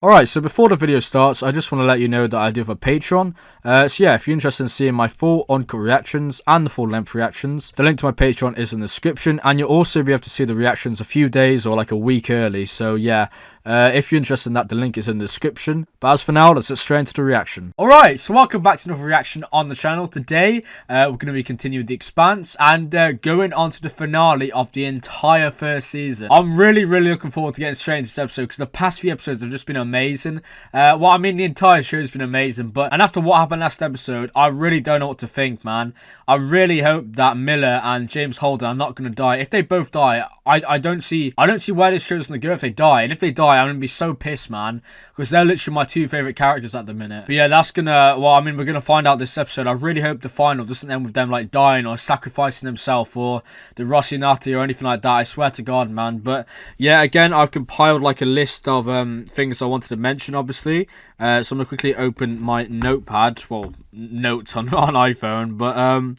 Alright, so before the video starts, I just want to let you know that I do have a Patreon. So yeah, if you're interested in seeing my full uncut reactions and the full length reactions, the link to my Patreon is in the description, and you'll also be able to see the reactions a few days or like a week early. So yeah, if you're interested in that, the link is in the description. But as for now, let's get straight into the reaction. Alright, so welcome back to another reaction on the channel. Today, we're going to be continuing The Expanse and going on to the finale of the entire first season. I'm really looking forward to getting straight into this episode because the past few episodes have just been amazing. The entire show has been amazing, and after what happened last episode, I really don't know what to think, man. I really hope that Miller and James Holden are not going to die. If they both die, I don't see where this show's going to go if they die. And if they die, I'm going to be so pissed, man, because they're literally my two favourite characters at the minute. But yeah, that's gonna, we're going to find out this episode. I really hope the final doesn't end with them like dying or sacrificing themselves or the Rocinante or anything like that. I swear to God, man. But yeah, again, I've compiled like a list of things I wanted to mention, obviously. So I'm going to quickly open my notepad, well, notes on iPhone, but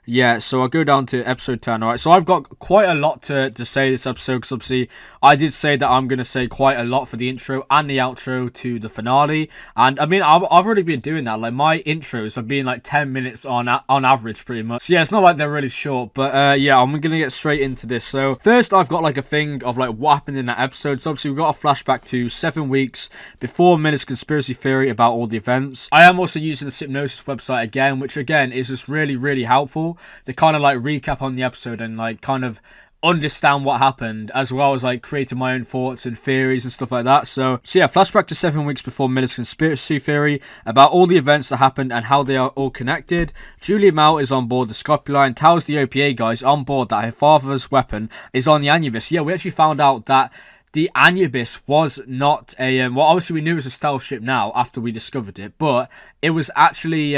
yeah, so I'll go down to episode 10. Alright, so I've got quite a lot to say this episode, because obviously I did say that I'm going to say quite a lot for the intro and the outro to the finale. And I mean, I've already been doing that. Like, my intros have been like 10 minutes on average, pretty much. So yeah, it's not like they're really short, but yeah, I'm going to get straight into this. So first, I've got like a thing of like what happened in that episode. So obviously we've got a flashback to 7 weeks before Miller's conspiracy theory about all the events. I am also using the Hypnosis website again, which again is just really helpful to kind of like recap on the episode and like kind of understand what happened, as well as like creating my own thoughts and theories and stuff like that. So yeah, flashback to 7 weeks before Miller's conspiracy theory about all the events that happened and how they are all connected. Julie Mao is on board the Scopuli and tells the OPA guys on board that her father's weapon is on the Anubis. Yeah, we actually found out that the Anubis was not a, well, obviously we knew it was a stealth ship now after we discovered it, but it was actually,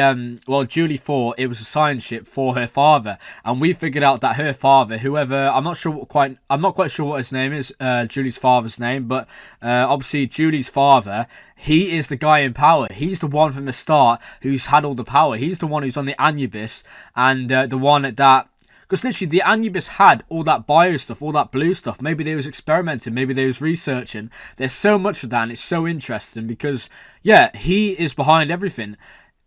well, Julie thought it was a science ship for her father, and we figured out that her father, whoever, I'm not quite sure what his name is, Julie's father's name, but obviously Julie's father, he is the guy in power. He's the one from the start who's had all the power. He's the one who's on the Anubis, and the one that, because literally the Anubis had all that bio stuff, all that blue stuff. Maybe they was experimenting, maybe they was researching. There's so much of that, and it's so interesting because, yeah, he is behind everything.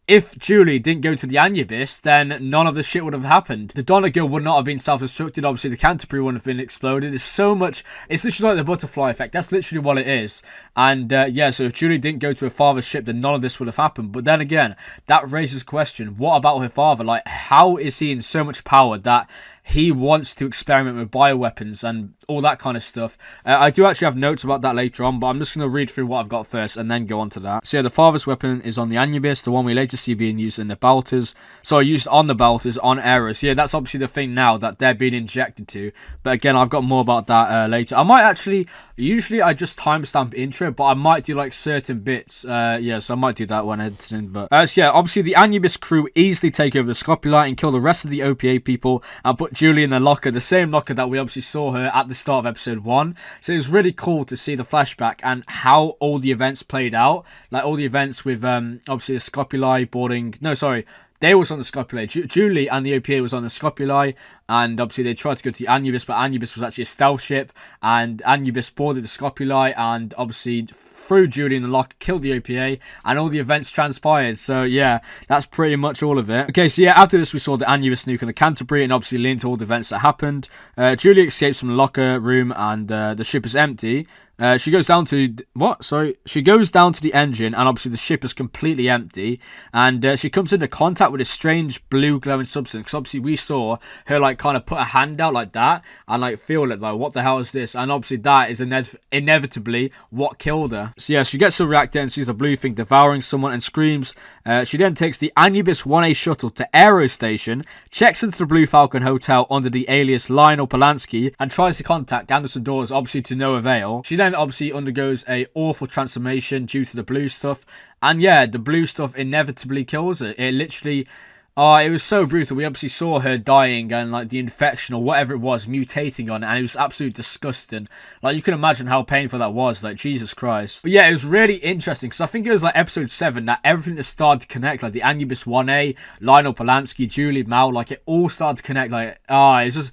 If Julie didn't go to the Anubis, then none of the shit would have happened. The Donegal would not have been self-destructed. Obviously, the Canterbury wouldn't have been exploded. There's so much. It's literally like the butterfly effect. That's literally what it is. And yeah, so if Julie didn't go to her father's ship, then none of this would have happened. But then again, that raises a question. What about her father? Like, how is he in so much power that he wants to experiment with bioweapons and all that kind of stuff? I do actually have notes about that later on, but I'm just going to read through what I've got first and then go on to that. So yeah, the father's weapon is on the Anubis, the one we later see being used in the Balters. So used on the Balters on Eros. Yeah, that's obviously the thing now that they're being injected to. But again, I've got more about that later. I might actually, usually I just timestamp intro, but I might do like certain bits. Yeah, so I might do that when editing. But so yeah, obviously the Anubis crew easily take over the Scopuli and kill the rest of the OPA people and put Julie in the locker, the same locker that we obviously saw her at the start of episode 1. So it was really cool to see the flashback and how all the events played out. Like all the events with obviously the Scopuli boarding. No, sorry. They was on the Scopuli. Julie and the OPA was on the Scopuli, and obviously they tried to go to the Anubis, but Anubis was actually a stealth ship, and Anubis boarded the Scopuli and obviously threw Julie in the lock, killed the OPA, and all the events transpired. So yeah, that's pretty much all of it. Okay, so yeah, after this we saw the Anubis nuke on the Canterbury and obviously linked to all the events that happened. Julie escapes from the locker room and the ship is empty. She goes down to She goes down to the engine, and obviously the ship is completely empty. And she comes into contact with a strange blue glowing substance. Because obviously we saw her like kind of put a hand out like that and like feel it, like what the hell is this? And obviously that is inevitably what killed her. So yeah, she gets to the reactor and sees a blue thing devouring someone and screams. She then takes the Anubis 1A shuttle to Aero Station, checks into the Blue Falcon Hotel under the alias Lionel Polanski, and tries to contact Anderson Dawes, obviously to no avail. She then obviously undergoes a awful transformation due to the blue stuff, and yeah, the blue stuff inevitably kills her. It literally, it was so brutal. We obviously saw her dying and like the infection or whatever it was mutating on it, and it was absolutely disgusting. Like, you can imagine how painful that was, like, Jesus Christ. But yeah, it was really interesting because I think it was like episode 7 that everything just started to connect, like the Anubis 1A, Lionel Polanski, Julie Mao, like it all started to connect. Like, it's just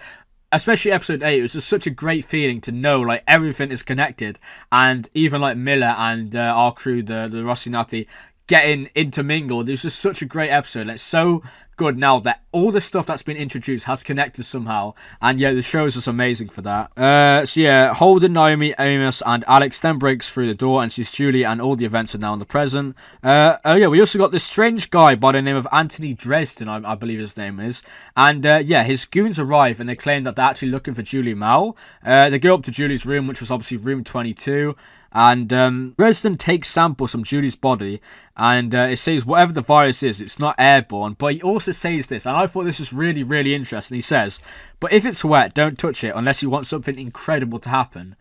especially episode 8, it was just such a great feeling to know like everything is connected, and even like Miller and our crew, the Rocinante, getting intermingled. It was just such a great episode, and it's so good now that all the stuff that's been introduced has connected somehow, and yeah, the show is just amazing for that. So yeah, Holden, Naomi, Amos, and Alex then breaks through the door and sees Julie, and all the events are now in the present. Oh yeah, we also got this strange guy by the name of Anthony Dresden, I believe his name is, and yeah, his goons arrive and they claim that they're actually looking for Julie Mao. They go up to Julie's room, which was obviously room 22. And Dresden takes samples from Julie's body, and it says whatever the virus is, it's not airborne. But he also says this, and I thought this was really, really interesting. He says, but if it's wet, don't touch it unless you want something incredible to happen.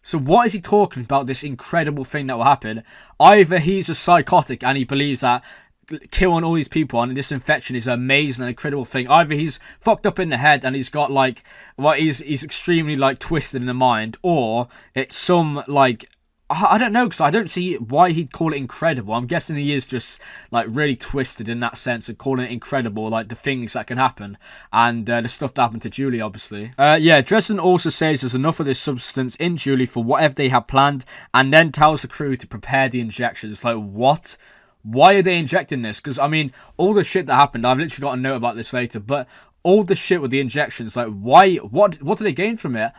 So what is he talking about, this incredible thing that will happen? Either he's a psychotic and he believes that killing all these people and this infection is an amazing and incredible thing. Either he's fucked up in the head and he's got like, well, he's extremely like twisted in the mind, or it's some like, I don't know, because I don't see why he'd call it incredible. I'm guessing he is just like really twisted in that sense of calling it incredible, like the things that can happen and the stuff that happened to Julie, obviously. Yeah, Dresden also says there's enough of this substance in Julie for whatever they have planned, and then tells the crew to prepare the injections. Like, what? Why are they injecting this? Because, I mean, all the shit that happened, I've literally got a note about this later, but all the shit with the injections, like, why? What do they gain from it?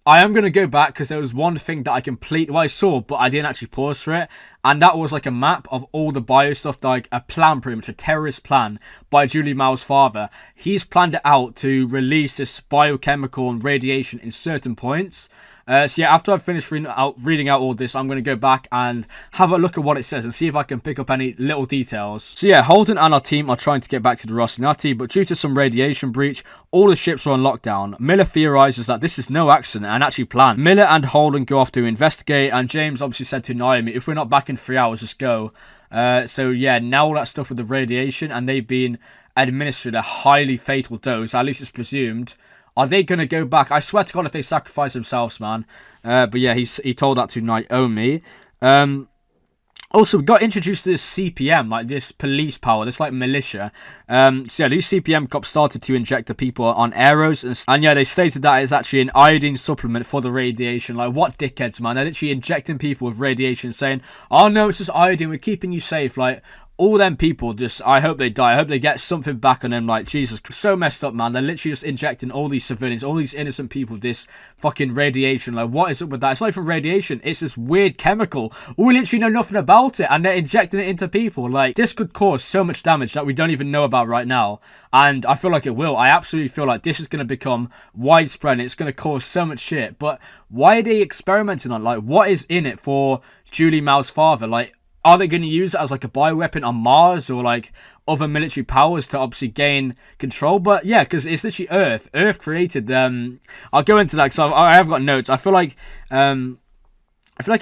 I am going to go back because there was one thing that I saw, but I didn't actually pause for it. And that was like a map of all the bio stuff, like a plan, pretty much a terrorist plan by Julie Mao's father. He's planned it out to release this biochemical and radiation in certain points. So yeah, after I've finished reading out all this, I'm going to go back and have a look at what it says and see if I can pick up any little details. So yeah, Holden and our team are trying to get back to the Rocinante, but due to some radiation breach, all the ships are on lockdown. Miller theorizes that this is no accident and actually planned. Miller and Holden go off to investigate, and James obviously said to Naomi, if we're not back in 3 hours, just go. So yeah, now all that stuff with the radiation, and they've been administered a highly fatal dose, at least it's presumed. Are they going to go back? I swear to God if they sacrifice themselves, man. But yeah, he told that to Naomi. Also, we got introduced to this CPM, like this police power, this like militia. So yeah, these CPM cops started to inject the people on arrows. And yeah, they stated that it's actually an iodine supplement for the radiation. Like, what dickheads, man. They're literally injecting people with radiation, saying, oh no, it's just iodine, we're keeping you safe. Like, all them people just, I hope they die. I hope they get something back on them. Like, Jesus, so messed up, man. They're literally just injecting all these civilians, all these innocent people with this fucking radiation. Like, what is up with that? It's not even radiation. It's this weird chemical. We literally know nothing about it, and they're injecting it into people. Like, this could cause so much damage that we don't even know about right now. And I feel like it will. I absolutely feel like this is going to become widespread, and it's going to cause so much shit. But why are they experimenting on it? Like, what is in it for Julie Mao's father? Like, are they going to use it as like a bioweapon on Mars or like other military powers to obviously gain control? But yeah, because it's literally Earth. Earth created I'll go into that because I have got notes. I feel like I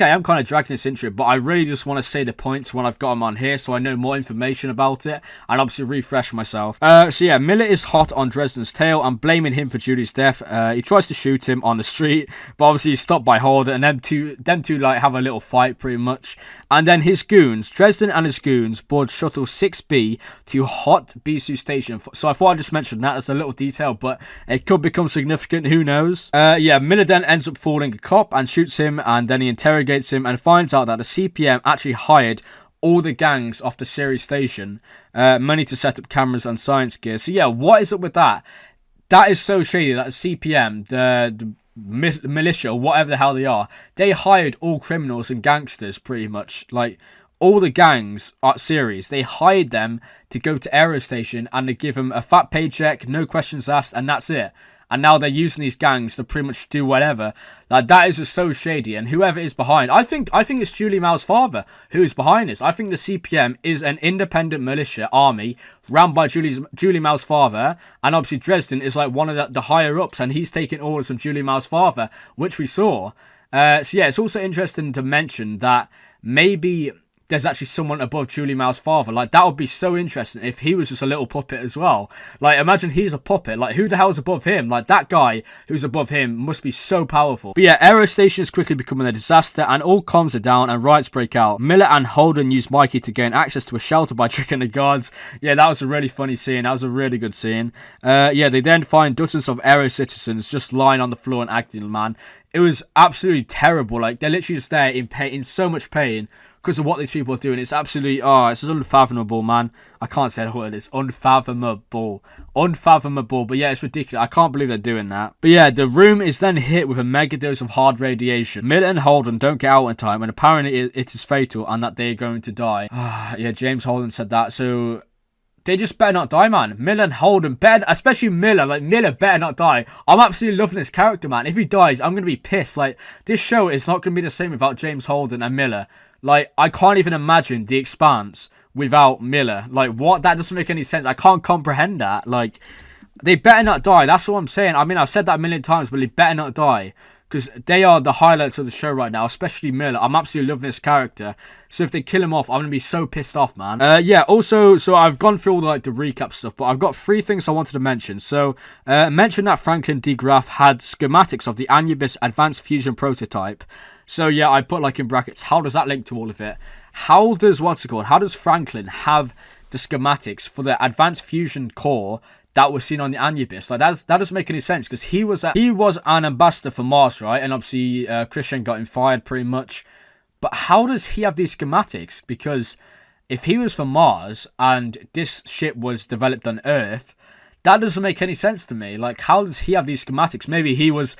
am kind of dragging this into it, but I really just want to say the points when I've got them on here so I know more information about it and obviously refresh myself. So yeah, Miller is hot on Dresden's tail and blaming him for Julie's death. He tries to shoot him on the street, but obviously he's stopped by Holden, and them two like have a little fight pretty much. And then his goons, Dresden and his goons, board shuttle 6B to Hot Bisu Station. So I thought I'd just mention that as a little detail, but it could become significant, who knows. Yeah, Miller then ends up falling a cop and shoots him, and then he interrogates him and finds out that the CPM actually hired all the gangs off the Ceres station, money to set up cameras and science gear. So yeah, what is up with that? That is so shady that CPM, the militia, or whatever the hell they are, they hired all criminals and gangsters pretty much. Like, all the gangs at Ceres, they hired them to go to Aero Station and they give them a fat paycheck, no questions asked, and that's it. And now they're using these gangs to pretty much do whatever. Like, that is just so shady. And whoever is behind, I think it's Julie Mao's father who is behind this. I think the CPM is an independent militia army run by Julie Mao's father. And obviously Dresden is like one of the higher ups, and he's taking orders from Julie Mao's father, which we saw. So yeah, it's also interesting to mention that maybe there's actually someone above Julie Mao's father. Like, that would be so interesting if he was just a little puppet as well. Like, imagine he's a puppet. Like, who the hell's above him? Like, that guy who's above him must be so powerful. But yeah, Aero Station is quickly becoming a disaster, and all comms are down and riots break out. Miller and Holden use Mikey to gain access to a shelter by tricking the guards. Yeah, that was a really funny scene. That was a really good scene. Yeah, they then find dozens of Aero citizens just lying on the floor and acting, man. It was absolutely terrible. Like, they're literally just there in pain, in so much pain, because of what these people are doing. It's absolutely, it's just unfathomable, man. I can't say the word. It's unfathomable. Unfathomable. But yeah, it's ridiculous. I can't believe they're doing that. But yeah, the room is then hit with a mega dose of hard radiation. Miller and Holden don't get out in time, and apparently it is fatal and that they're going to die. Yeah, James Holden said that. So they just better not die, man. Miller and Holden better, especially Miller. Like, Miller better not die. I'm absolutely loving this character, man. If he dies, I'm going to be pissed. Like, this show is not going to be the same without James Holden and Miller. Like, I can't even imagine The Expanse without Miller. Like, what? That doesn't make any sense. I can't comprehend that. Like, they better not die. That's what I'm saying. I mean, I've said that a million times, but they better not die. Because they are the highlights of the show right now, especially Miller. I'm absolutely loving this character. So if they kill him off, I'm going to be so pissed off, man. Yeah, also, so I've gone through all the recap stuff, but I've got 3 things I wanted to mention. So, mention that Franklin D. Graff had schematics of the Anubis Advanced Fusion Prototype. So yeah, I put in brackets, how does that link to all of it? How does, how does Franklin have the schematics for the Advanced Fusion Core that was seen on the Anubis? Like, that doesn't make any sense, because he was an ambassador for Mars, right? And obviously Christian got him fired pretty much. But how does he have these schematics? Because if he was for Mars and this ship was developed on Earth, that doesn't make any sense to me. Like, how does he have these schematics? Maybe he was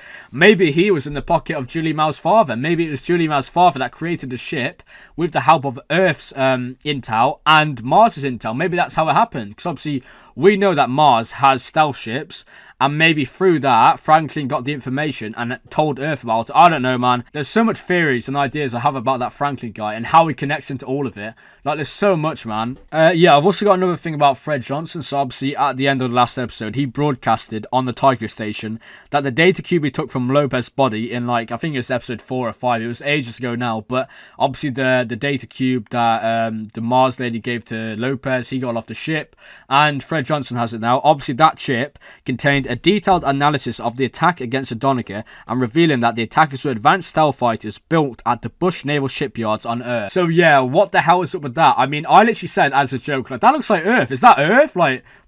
in the pocket of Julie Mao's father. Maybe it was Julie Mao's father that created the ship with the help of Earth's intel and Mars's intel. Maybe that's how it happened. Because obviously we know that Mars has stealth ships, and maybe through that, Franklin got the information and told Earth about it. I don't know, man. There's so much theories and ideas I have about that Franklin guy and how he connects into all of it. Like, there's so much, man. Yeah, I've also got another thing about Fred Johnson. So obviously, at the end of the last episode, he broadcasted on the Tiger Station that the data cube he took from Lopez's body in, I think it was episode 4 or 5. It was ages ago now. But obviously, the data cube that the Mars lady gave to Lopez, he got off the ship. And Fred Johnson has it now. Obviously, that chip contained a detailed analysis of the attack against the Donegal, and revealing that the attackers were advanced stealth fighters built at the Bush Naval Shipyards on Earth. So yeah, what the hell is up with that? I mean, I literally said as a joke, that looks like Earth. Is that Earth?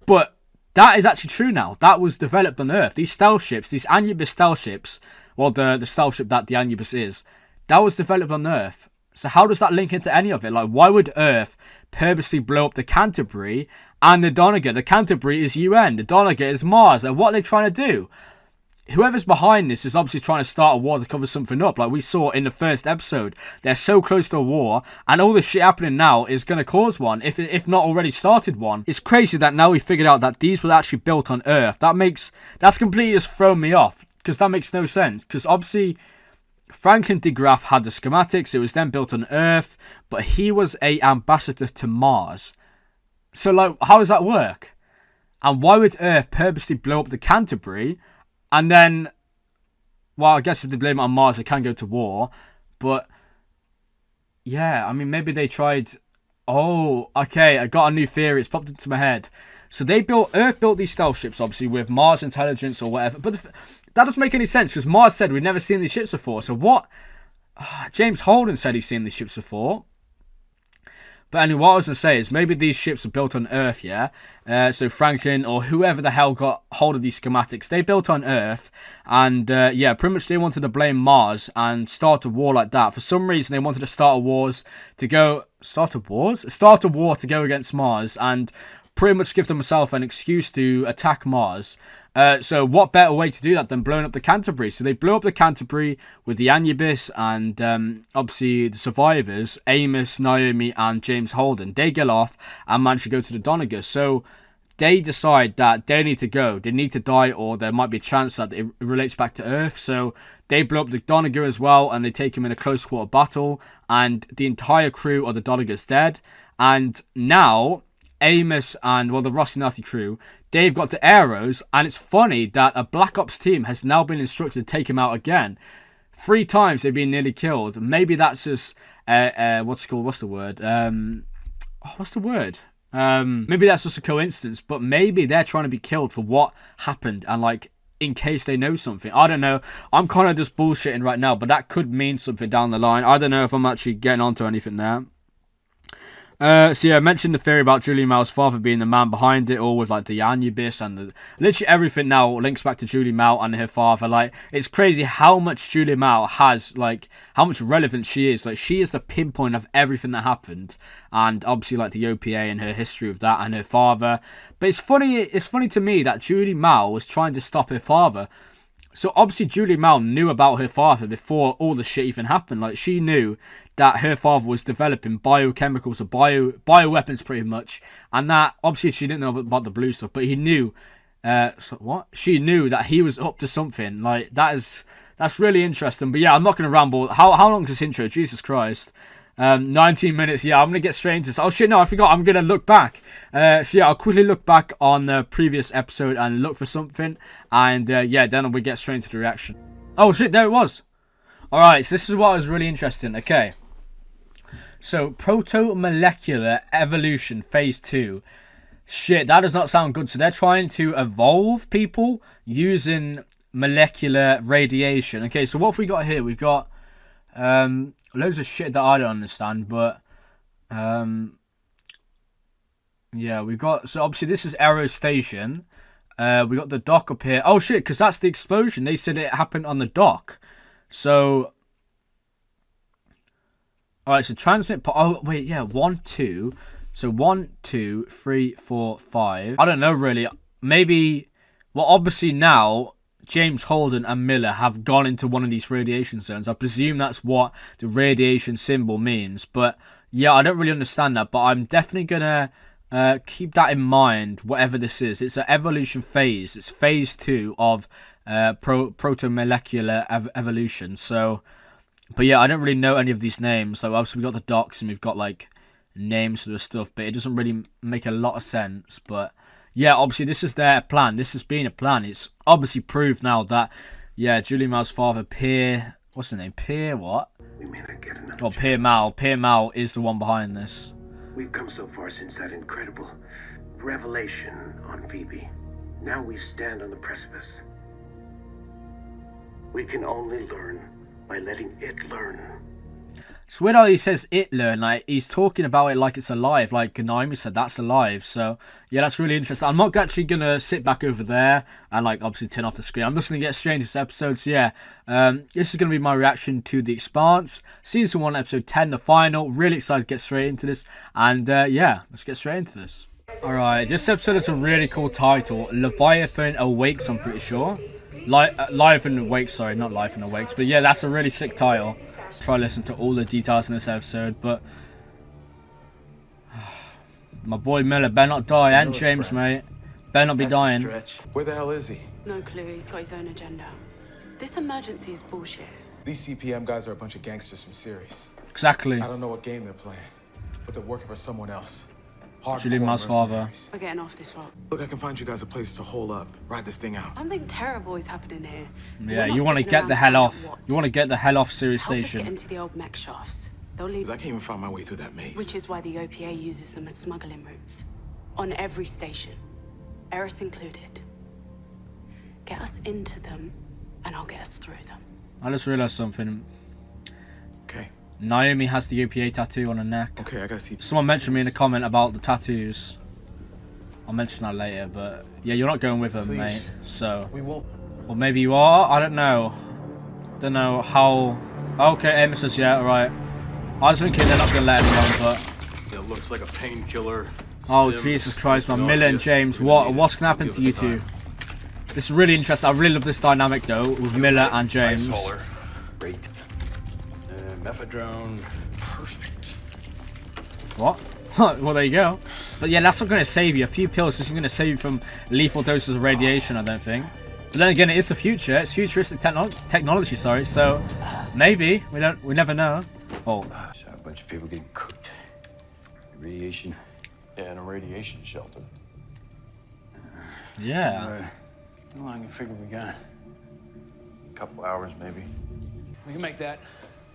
But that is actually true now. That was developed on Earth. These stealth ships, these Anubis stealth ships, well, the stealth ship that the Anubis is, that was developed on Earth. So how does that link into any of it? Why would Earth purposely blow up the Canterbury and the Donegal? The Canterbury is UN, the Donegal is Mars. And what are they trying to do? Whoever's behind this is obviously trying to start a war to cover something up. Like we saw in the first episode, they're so close to a war, and all this shit happening now is going to cause one, if not already started one. It's crazy that now we figured out that these were actually built on Earth. That's completely just thrown me off, because that makes no sense. Because obviously, Franklin D. Graff had the schematics. It was then built on Earth, but he was a ambassador to Mars. So, how does that work? And why would Earth purposely blow up the Canterbury? And then, well, I guess if they blame it on Mars, they can go to war. But, yeah, I mean, maybe they tried... Oh, okay, I got a new theory. It's popped into my head. So Earth built these stealth ships, obviously, with Mars intelligence or whatever. But that doesn't make any sense, because Mars said we'd never seen these ships before. So what? James Holden said he's seen these ships before. But anyway, what I was going to say is maybe these ships are built on Earth, yeah? So Franklin or whoever the hell got hold of these schematics, they built on Earth. And yeah, pretty much they wanted to blame Mars and start a war like that. For some reason, they wanted to start a war to go against Mars and pretty much give themselves an excuse to attack Mars. So what better way to do that than blowing up the Canterbury? So they blew up the Canterbury with the Anubis and obviously the survivors, Amos, Naomi and James Holden. They get off and manage to go to the Donegal. So they decide that they need to go. They need to die, or there might be a chance that it relates back to Earth. So they blow up the Donegal as well, and they take him in a close quarter battle. And the entire crew of the Donegal is dead. And now Amos and, well, the Rocinante crew, they've got the arrows, and it's funny that a Black Ops team has now been instructed to take him out again. 3 times they've been nearly killed. Maybe that's just what's it called? What's the word? What's the word? Maybe that's just a coincidence, but maybe they're trying to be killed for what happened, and like in case they know something. I don't know. I'm kind of just bullshitting right now, but that could mean something down the line. I don't know if I'm actually getting onto anything there. So yeah, I mentioned the theory about Julie Mao's father being the man behind it all, with like the Anubis and literally everything now links back to Julie Mao and her father. Like, it's crazy how much Julie Mao has, like, how much relevance she is. Like, she is the pinpoint of everything that happened, and obviously like the OPA and her history of that and her father. But it's funny to me that Julie Mao was trying to stop her father. So obviously Julie Mao knew about her father before all the shit even happened. Like, she knew that her father was developing biochemicals or bioweapons pretty much, and that obviously she didn't know about the blue stuff, but he knew. She knew that he was up to something. Like, that's really interesting. But yeah, I'm not going to ramble. How long is this intro? Jesus Christ. 19 minutes. Yeah, I'm going to get straight into this. Oh shit, no, I forgot. I'm going to look back. So yeah, I'll quickly look back on the previous episode and look for something. And yeah, then we get straight into the reaction. Oh shit, there it was. Alright, so this is what was really interesting. Okay. So, proto-molecular evolution phase 2. Shit, that does not sound good. So they're trying to evolve people using molecular radiation. Okay, so what have we got here? We've got loads of shit that I don't understand, but yeah, we've got, so obviously this is Aero Station. We got the dock up here. Oh shit, because that's the explosion. They said it happened on the dock. So alright, so transmit. Oh wait, yeah, 1, 2. So 1, 2, 3, 4, 5. I don't know really. Maybe. Well, obviously now James Holden and Miller have gone into one of these radiation zones. I presume that's what the radiation symbol means. But yeah, I don't really understand that. But I'm definitely gonna keep that in mind. Whatever this is, it's an evolution phase. It's phase 2 of proto-molecular evolution. So. But yeah, I don't really know any of these names. So obviously we got the docs and we've got like names for the stuff, but it doesn't really make a lot of sense. But yeah, obviously this is their plan. This has been a plan. It's obviously proved now that, yeah, Julie Mao's father, Pierre, what's his name? Pierre what? We may not get enough. Oh, Pierre Mao. Pierre Mao is the one behind this. We've come so far since that incredible revelation on Phoebe. Now we stand on the precipice. We can only learn by letting it learn. It's weird how he says it learn, like he's talking about it like it's alive, like Naomi said, that's alive. So yeah, that's really interesting. I'm not actually gonna sit back over there and like obviously turn off the screen. I'm just gonna get straight into this episode. So yeah, this is gonna be my reaction to The Expanse, season 1, episode 10, the final. Really excited to get straight into this, and yeah, let's get straight into this. Alright, this episode has a really cool title, Leviathan Awakes, I'm pretty sure. Leviathan Awakes, sorry, not Leviathan Awakes, but yeah, that's a really sick title. Try to listen to all the details in this episode, but my boy Miller better not die, and James, mate, better not be dying. Where the hell is he? No clue. He's got his own agenda. This emergency is bullshit. These CPM guys are a bunch of gangsters from Sirius. Exactly. I don't know what game they're playing, but they're working for someone else. Julie Mao's father. We're getting off this rock. Look, I can find you guys a place to hole up, ride this thing out. Something terrible is happening here. Yeah, you want to get the hell off. You want to get the hell off Sirius Station. Help us get into the old mech shafts. They'll lead. I can't even find my way through that maze. Which is why the OPA uses them as smuggling routes. On every station. Eris included. Get us into them, and I'll get us through them. I just realised something. Okay. Naomi has the OPA tattoo on her neck. Okay, I gotta see. Someone mentioned me in a comment about the tattoos. I'll mention that later, but yeah, you're not going with her, mate. So, We won't. or maybe you are. I don't know. Don't know how. Okay, Amos says yeah. All right. I was thinking they're not gonna let him run, but It looks like a painkiller. oh Jesus Christ, man, Miller and James, what's gonna happen to you two? This is really interesting. I really love this dynamic though with Miller and James. Great. Mephedrone. Perfect. What? Well, there you go. But yeah, that's not going to save you. A few pills isn't going to save you from lethal doses of radiation, I don't think. But then again, it is the future. It's futuristic technology, sorry. So maybe we never know. Oh, So a bunch of people getting cooked. Radiation. Yeah, in a radiation shelter. yeah. How long you figure we got? A couple hours, maybe. We can make that.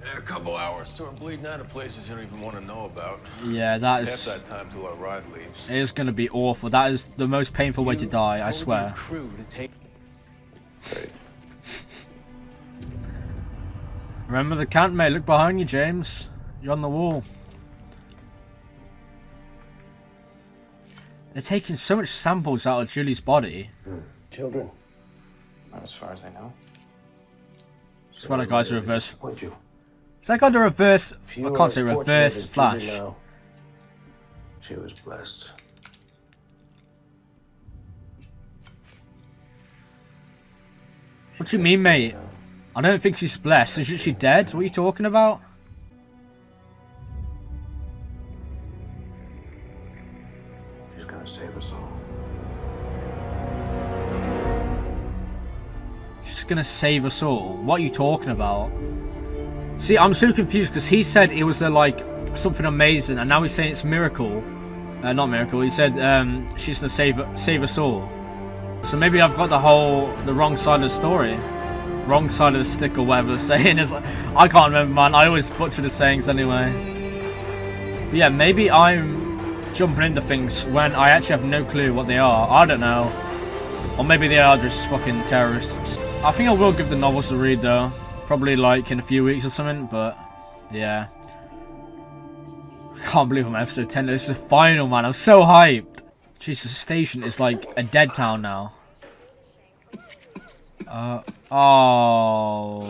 A couple hours till we're bleeding out of places you don't even want to know about. Yeah, that Half is... that time till our ride leaves. It is going to be awful. That is the most painful way to die, I swear. Crew to take... Right. Remember the count, mate. Look behind you, James. You're on the wall. They're taking so much samples out of Julie's body. Children. Not as far as I know. That's why that guy's a reverse... Disappoint you. Is that guy the reverse... Few I are can't say as fortunate reverse as Julie Flash. now. She was blessed. What do you mean, mate? I don't think she's blessed. Isn't she dead? What are you talking about? She's gonna save us all. She's gonna save us all. What are you talking about? See, I'm so confused because he said it was like something amazing, and now he's saying it's a miracle. Not miracle. He said she's gonna save us all. So maybe I've got the wrong side of the story, wrong side of the stick or whatever the saying is. I can't remember, man. I always butcher the sayings anyway. But yeah, maybe I'm jumping into things when I actually have no clue what they are. I don't know. Or maybe they are just fucking terrorists. I think I will give the novels a read though. Probably like in a few weeks or something, but yeah. I can't believe I'm on episode 10. This is the final, man. I'm so hyped. Jesus, the station is like a dead town now. Oh.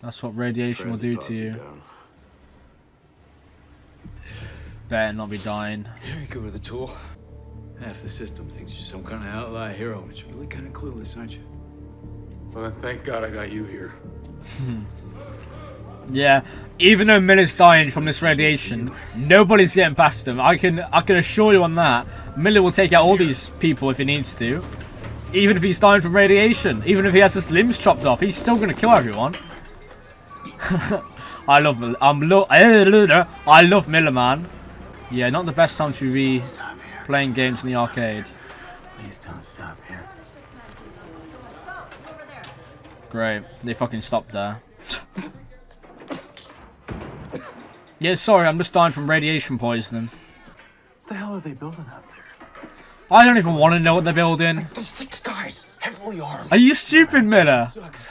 That's what radiation will do to you. Better not be dying. Here you go with the tool. Half the system thinks you're some kind of outlaw hero, but you're really kind of clueless, aren't you? Well, thank God I got you here. Yeah, even though Miller's dying from this radiation, nobody's getting past him. I can assure you on that. Miller will take out all these people if he needs to. Even if he's dying from radiation. Even if he has his limbs chopped off, he's still going to kill everyone. I love Miller, man. Yeah, not the best time to be playing games in the arcade. Please don't stop here. Great, they fucking stopped there. Yeah, sorry, I'm just dying from radiation poisoning. What the hell are they building out there? I don't even want to know what they're building. There's 6 guys, heavily armed. Are you stupid, Miller? Sucks.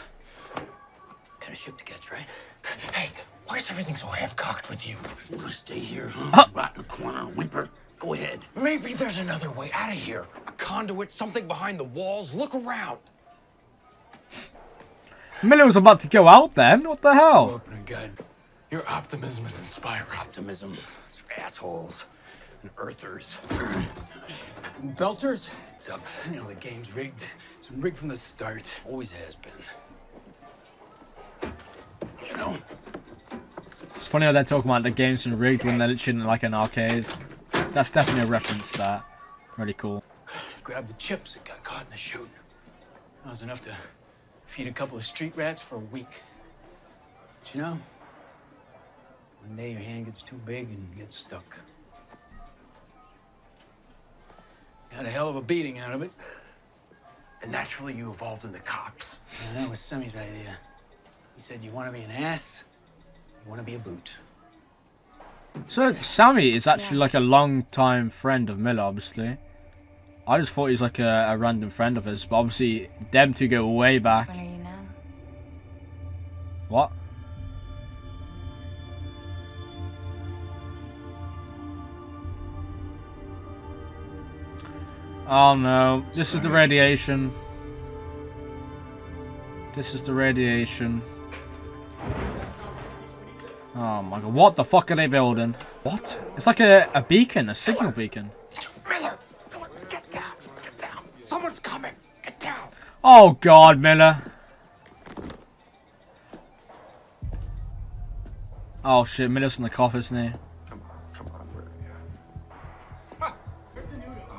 Got a ship to catch, right? Hey, why is everything so half-cocked with you? You wanna stay here, huh? Rot in the corner and whimper? Go ahead. Maybe there's another way out of here. A conduit, something behind the walls. Look around. Miller was about to go out then. What the hell? Opening gun. Your optimism is inspiring. Optimism. Assholes. And earthers. Belters? What's up? You know, the game's rigged. It's been rigged from the start. Always has been. You know? It's funny how they're talking about the game's been rigged when they're literally in like an arcade. That's definitely a reference to that. Really cool. Grabbed the chips that got caught in the chute. That was enough to feed a couple of street rats for a week. But you know, one day your hand gets too big and you get stuck. Got a hell of a beating out of it. And naturally you evolved into cops. Yeah, that was Sami's idea. He said, you want to be an ass, you want to be a boot. So Sami is actually like a long-time friend of Miller, obviously. I just thought he's like a random friend of his, but obviously them two go way back. When are you now? What? Oh no, this is the radiation. This is the radiation. Oh my god, what the fuck are they building? What? It's like a beacon, a signal beacon. Miller, come on, get down, get down. Someone's coming, get down. Oh god, Miller. Oh shit, Miller's in the cough, isn't he? Come on, where are you?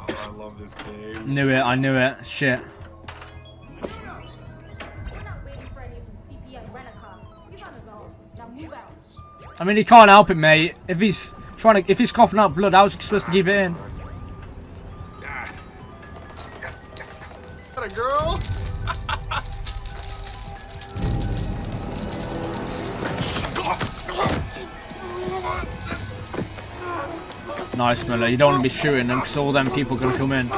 Oh, I love this game. Knew it, I knew it. Shit. I mean, he can't help it, mate. If he's coughing out blood, how's he supposed to keep it in? Yes. That a girl? Nice, Miller. You don't want to be shooting them because all them people are going to come in.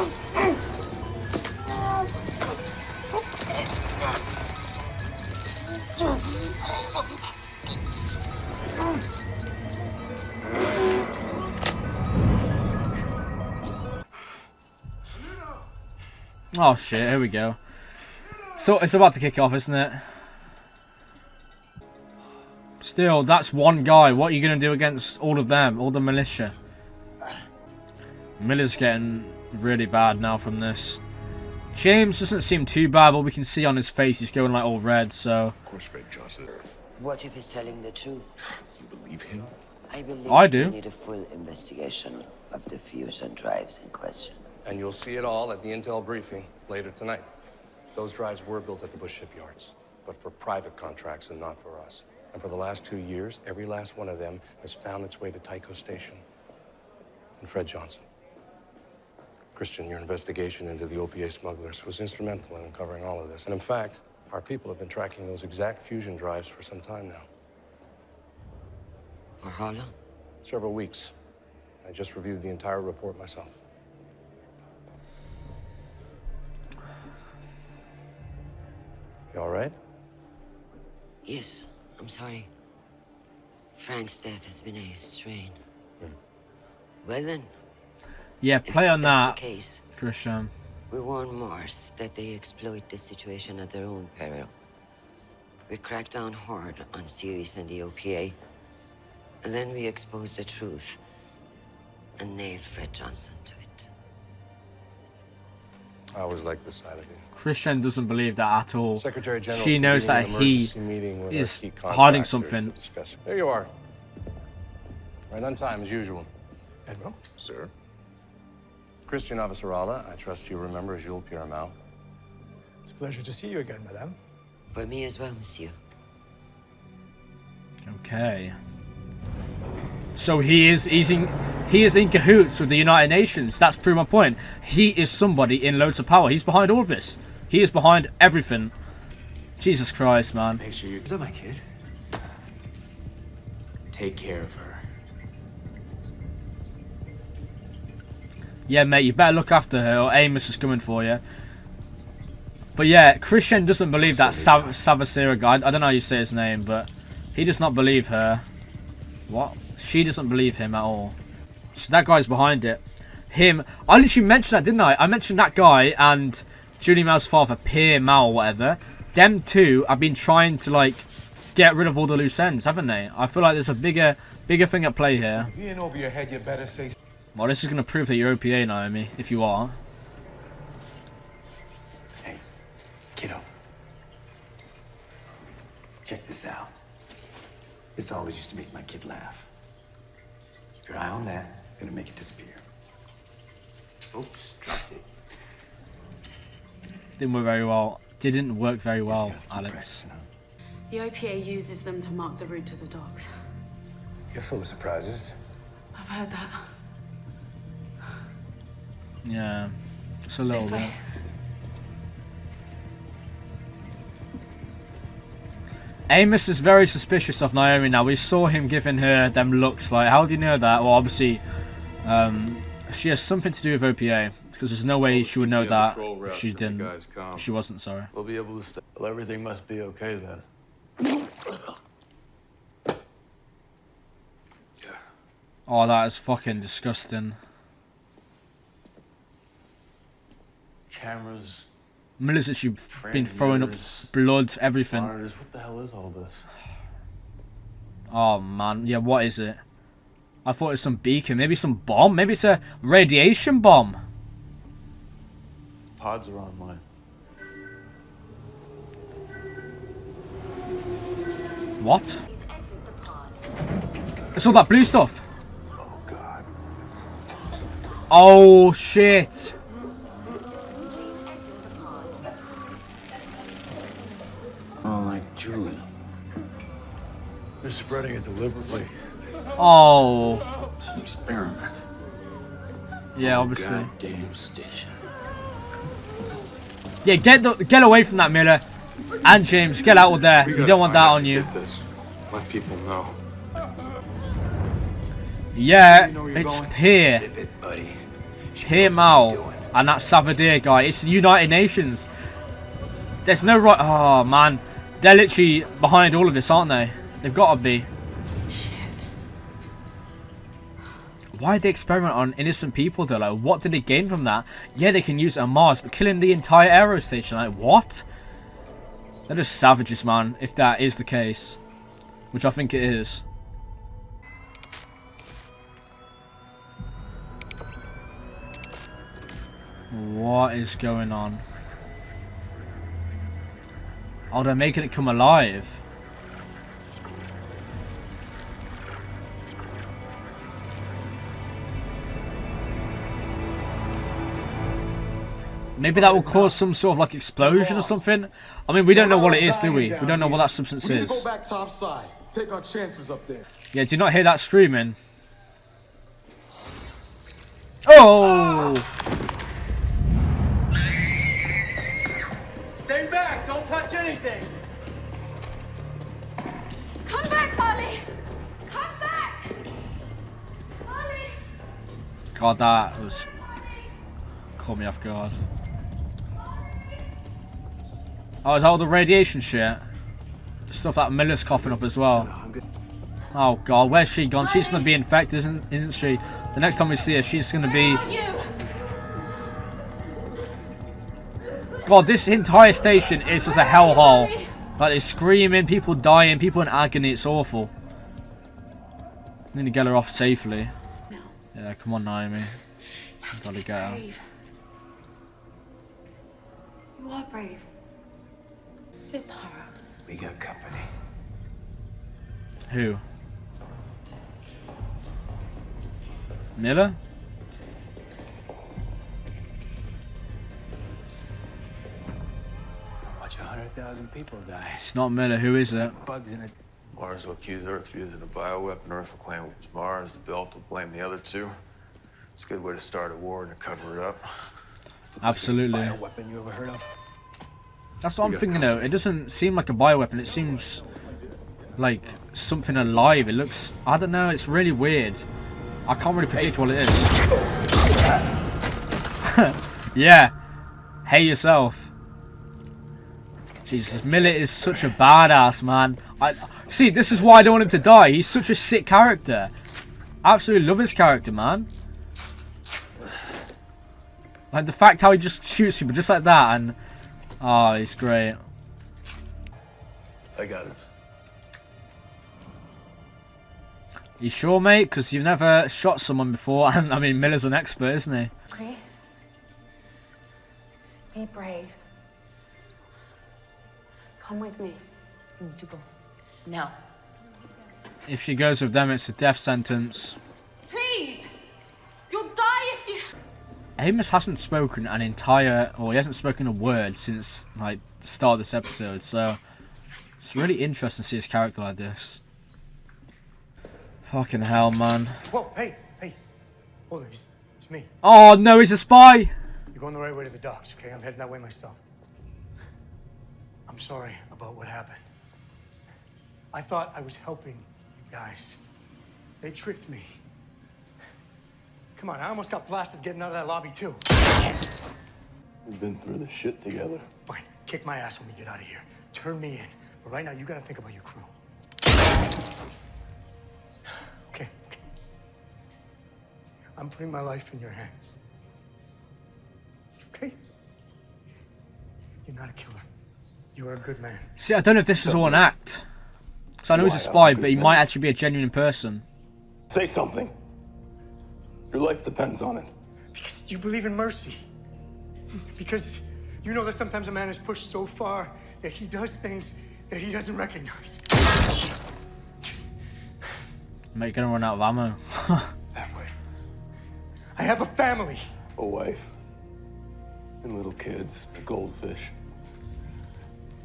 Oh shit, here we go. So it's about to kick off, isn't it? Still, that's one guy. What are you going to do against all of them? All the militia? Miller's getting really bad now from this. James doesn't seem too bad, but we can see on his face he's going like all red, so... Of course, Fred Johnson. What if he's telling the truth? You believe him? I believe I do. we need a full investigation of the fusion drives in question. And you'll see it all at the intel briefing later tonight. Those drives were built at the Bush shipyards, but for private contracts and not for us. And for the last 2 years, every last one of them has found its way to Tycho Station. And Fred Johnson. Christian, your investigation into the OPA smugglers was instrumental in uncovering all of this. And in fact, our people have been tracking those exact fusion drives for some time now. For how long? Several weeks. I just reviewed the entire report myself. You all right? Yes, I'm sorry. Frank's death has been a strain. Well then, Yeah, play if on that's that, the case, Christian. we warn Mars that they exploit this situation at their own peril. We crack down hard on Ceres and the OPA, and then we expose the truth and nail Fred Johnson to it. I always like this side of you. Christian doesn't believe that at all. Secretary General. She knows that he is hiding something. There you are. Right on time as usual. Admiral, sir. Christian Avasarala, I trust you remember Jules Piramau. It's a pleasure to see you again, madame. For me as well, monsieur. Okay. So he is in cahoots with the United Nations. That's proved my point. He is somebody in loads of power. He's behind all of this. He is behind everything. Jesus Christ, man. Make sure you... Is that my kid? Take care of her. Yeah, mate, you better look after her or Amos is coming for you. But yeah, Christian doesn't believe that Savasira guy. I don't know how you say his name, but he does not believe her. What? She doesn't believe him at all. So that guy's behind it. Him. I literally mentioned that, didn't I? I mentioned that guy and Julie Mao's father, Pierre Mao or whatever. Them two have been trying to, like, get rid of all the loose ends, haven't they? I feel like there's a bigger thing at play here. If you ain't over your head, you better say... Well, this is going to prove that you're OPA, Naomi, if you are. Hey, kiddo. Check this out. This always used to make my kid laugh. Keep your eye on that. Gonna make it disappear. Oops, dropped it. Didn't work very well. Didn't work very well, Alex. The OPA uses them to mark the route to the docks. You're full of surprises. I've heard that. Yeah, just a little This bit. way. Amos is very suspicious of Naomi now. We saw him giving her them looks. Like, how do you know that? Well, obviously, she has something to do with OPA. Because there's no way she would know that if she didn't. If she wasn't, sorry. We'll be able to stay. Well, everything must be okay then. Oh, that is fucking disgusting. Cameras. Miller's actually been throwing up blood, everything. Monitors. What the hell is all this? Oh man, yeah, what is it? I thought it was some beacon, maybe some bomb, maybe it's a radiation bomb. Pods are online. What? It's all that blue stuff. Oh god. Oh shit. Oh, like Julie. They're spreading it deliberately. Oh. It's an experiment. Yeah, obviously. Goddamn station. Yeah, get away from that, Miller. And James, get out of there. You don't want that on you. This. Let people know. Yeah, You know where you're it's going? here. Zip it, buddy. She Here, knows what she's Mal. doing. And that Savadir guy. It's the United Nations. There's no right... Oh, man. They're literally behind all of this, aren't they? They've got to be. Shit. Why did they experiment on innocent people, though? Like, what did they gain from that? Yeah, they can use it on Mars, but killing the entire aero station, like, what? They're just savages, man, if that is the case. Which I think it is. What is going on? Oh, they're making it come alive. Maybe that will cause some sort of like explosion or something. I mean, we don't know what it is, do we? We don't know what that substance We need to is. go back topside. Take our chances up there. Yeah, do you not hear that screaming? Oh! Stay back! Don't touch anything! Come back, Collie! Come back! Collie! God, that was... caught me off guard. Oh, is that all the radiation shit? Stuff that Miller's coughing up as well. Oh god, where's she gone? She's gonna be infected, isn't she? The next time we see her, she's gonna be... God, this entire station is just a hellhole. Like, they're screaming, people dying, people in agony, it's awful. I need to get her off safely. Yeah, come on, Naomi. I've gotta get her. You are brave. Sithara. We got company. Who? Miller? Watch 100,000 people die. It's not Miller, who is it? Bugs in it. Mars will accuse Earth of using a bioweapon. Earth will claim it was Mars. The Belt will blame the other two. It's a good way to start a war and to cover it up. Absolutely. Bioweapon you ever heard of? That's what I'm thinking though. It doesn't seem like a bioweapon. It seems like something alive. It looks... I don't know. It's really weird. I can't really predict what it is. Yeah. Hey yourself. Jesus, Miller is such a badass, man. See, this is why I don't want him to die. He's such a sick character. Absolutely love his character, man. Like the fact how he just shoots people just like that and... Oh, he's great. I got it. You sure, mate? Because you've never shot someone before. And I mean, Miller's an expert, isn't he? Brave. Be brave. Come with me. We need to go. Now. If she goes with them, it's a death sentence. Please! You'll die if you... Amos hasn't spoken an entire... Or he hasn't spoken a word since, like, the start of this episode. So, it's really interesting to see his character like this. Fucking hell, man. Whoa, hey. Hold on, it's me. Oh, no, he's a spy! You're going the right way to the docks, okay? I'm heading that way myself. I'm sorry about what happened. I thought I was helping you guys. They tricked me. Come on, I almost got blasted getting out of that lobby, too. We've been through this shit together. Fine, kick my ass when we get out of here. Turn me in. But right now, you gotta think about your crew. Okay. I'm putting my life in your hands. Okay? You're not a killer. You are a good man. See, I don't know if this is all an act. Because I know he's a spy, but he might actually be a genuine person. Say something. Your life depends on it. Because you believe in mercy. Because you know that sometimes a man is pushed so far that he does things that he doesn't recognize. Mate, gonna run out of ammo. That way. I have a family. A wife. And little kids. A goldfish.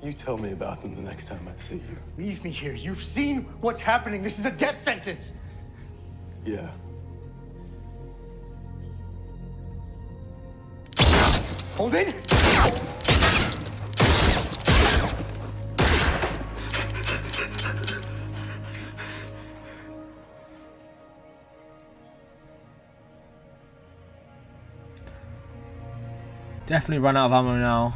You tell me about them the next time I see you. Leave me here. You've seen what's happening. This is a death sentence. Yeah. Holden? Definitely run out of ammo now.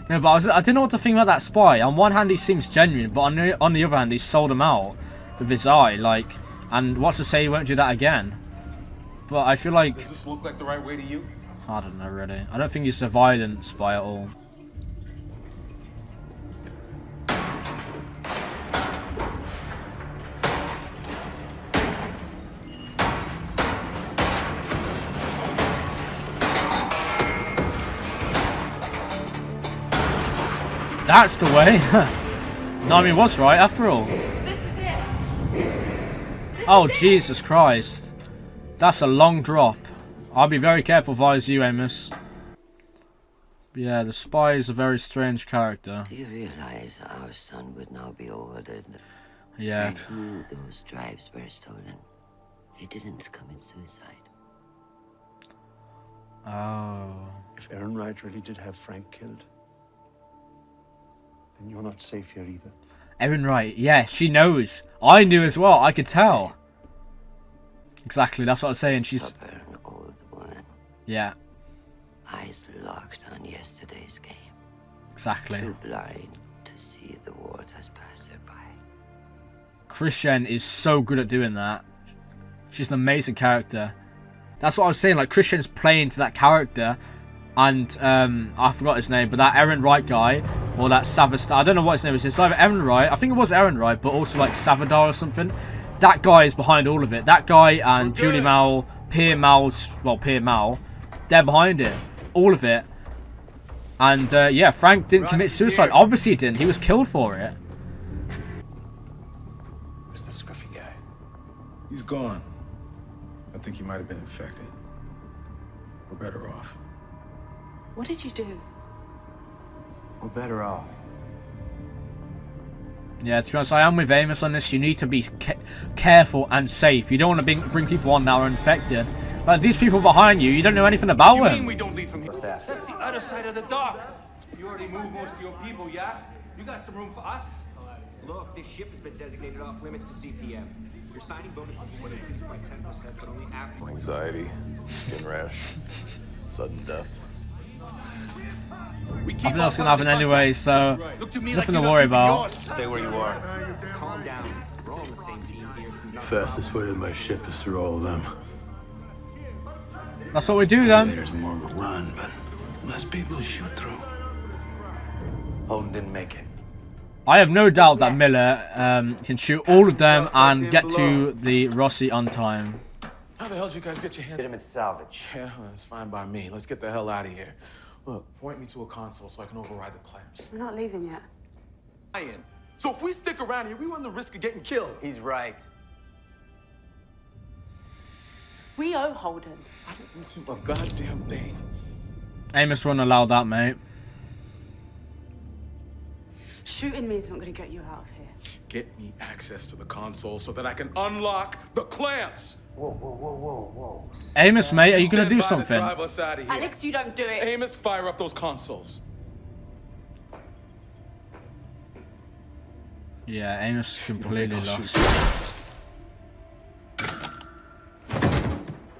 No, but I didn't know what to think about that spy. On one hand, he seems genuine, but on the other hand, he sold him out with his eye. Like, and what's to say he won't do that again? But I feel like... Does this look like the right way to you? I don't know, really. I don't think he's a violent spy at all. That's the way. Nami was right after all. This is it. Oh, Jesus Christ. That's a long drop. I'll be very careful if I was you, Amos. Yeah, the spy is a very strange character. Do you realize our son would now be ordered? Yeah. He knew those drives were stolen. He didn't commit suicide. Oh. If Aaron Wright really did have Frank killed, then you're not safe here either. Erin Wright, yeah, she knows. I knew as well, I could tell. Exactly, that's what I was saying. She's... Stubborn old woman. Yeah. Eyes locked on yesterday's game. Exactly. Too blind to see the world has passed her by. Christian is so good at doing that. She's an amazing character. That's what I was saying, like, Christian's playing to that character. And, I forgot his name, but that Erin Wright guy, or that Savastar, I don't know what his name is. It's either Erin Wright, I think it was Erin Wright, but also like Savadar or something. That guy is behind all of it. That guy and Julie Mal, Pierre Mal, they're behind it. All of it. And, yeah, Frank didn't commit suicide. Obviously he didn't. He was killed for it. Where's the scruffy guy? He's gone. I think he might have been infected. We're better off. What did you do? We're better off. Yeah, to be honest, I am with Amos on this. You need to be careful and safe. You don't want to bring people on that are infected. Like, these people behind you, you don't know anything about them. You mean we don't leave from here? That's the other side of the dock. You already moved most of your people, yeah? You got some room for us? Look, this ship has been designated off limits to CPM. Your signing bonus will be increased by 10%, but only after... Anxiety, skin rash, sudden death. I think that's going to happen anyway, so nothing to worry about. Stay where you are. Calm down. We're all on the same team here. Fastest way to my ship is through all of them. That's what we do then. There's more of a run, but less people to shoot through. Holden didn't make it. I have no doubt that Miller can shoot all of them and get to the Rossi on time. How the hell did you guys get your hand? Hit him at salvage. Yeah, that's fine by me. Let's get the hell out of here. Look, point me to a console so I can override the clamps. We're not leaving yet. So if we stick around here, we run the risk of getting killed. He's right. We owe Holden. I don't want to a goddamn thing. Amos won't allow that, mate. Shooting me is not going to get you out of here. Get me access to the console so that I can unlock the clamps. Whoa. Amos, mate, are you going to do Stand by to something? drive us out of here. Alex, you don't do it. Amos, fire up those consoles. Yeah, Amos is completely lost.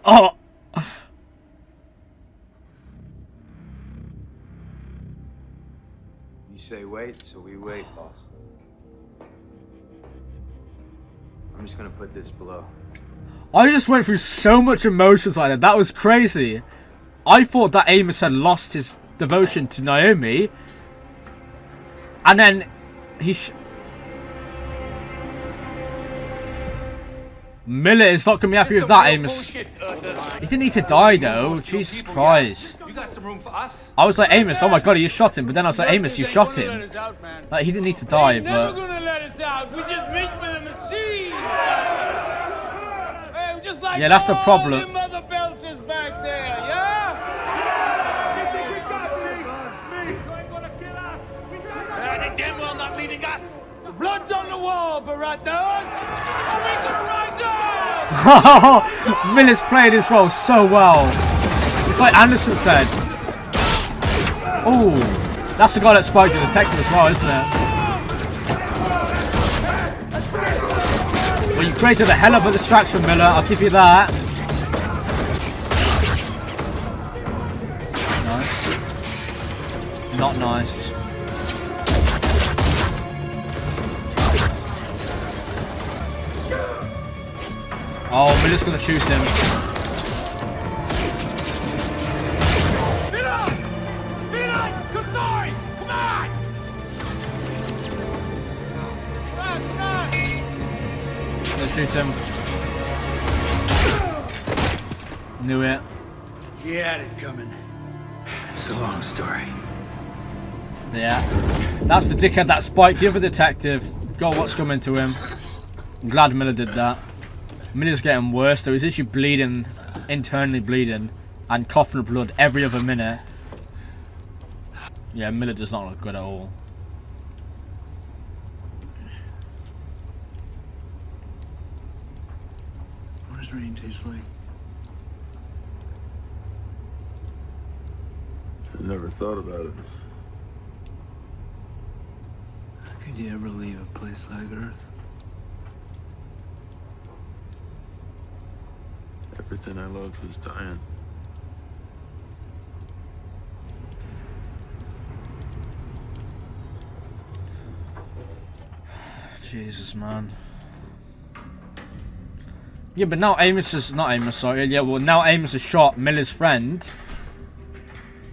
Oh! You say wait, so we wait, boss. I'm just gonna put this below. I just went through so much emotions like that. That was crazy. I thought that Amos had lost his devotion to Naomi. And then he... Miller is not going to be happy with that, Amos. He didn't need to die, though. Jesus Christ. You got some room for us? I was like, Amos, oh my god, you shot him. But then I was like, Amos, you shot him. Like, he didn't need to die, but... Never gonna let us out. We just meet for the machine. Hey, just like yeah, that's the problem. Them other belts is back there, yeah? They damn well not leading us. The blood's on the wall, Baratos. Or we can rise up. Miller's played his role so well. It's like Anderson said. Oh, that's the guy that spiked the detective as well, isn't it? Well, you created a hell of a distraction, Miller. I'll give you that. Not nice. Oh, Miller's gonna shoot him. Let's shoot him. Knew it. You had it coming. It's a long story. Yeah. That's the dickhead that spiked the other detective. Got what's coming to him. I'm glad Miller did that. Miller's getting worse though. He's actually bleeding, internally bleeding, and coughing blood every other minute. Yeah, Miller does not look good at all. What does rain taste like? I never thought about it. How could you ever leave a place like Earth? Everything I loved was dying. Jesus, man. Yeah, but now Amos is... Not Amos, sorry. Yeah, well, now Amos has shot Miller's friend.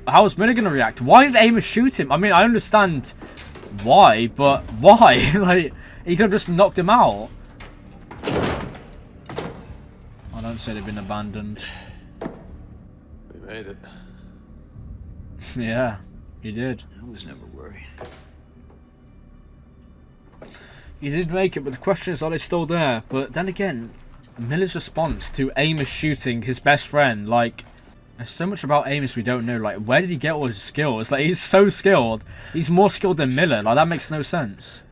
How is Miller going to react? Why did Amos shoot him? I mean, I understand why, but why? Like, he could have just knocked him out. I don't say they've been abandoned. We made it. Yeah, you did. I was never worried. You did make it, but the question is, are they still there? But then again, Miller's response to Amos shooting his best friend, like, there's so much about Amos we don't know. Like, where did he get all his skills? Like, he's so skilled. He's more skilled than Miller. Like, that makes no sense.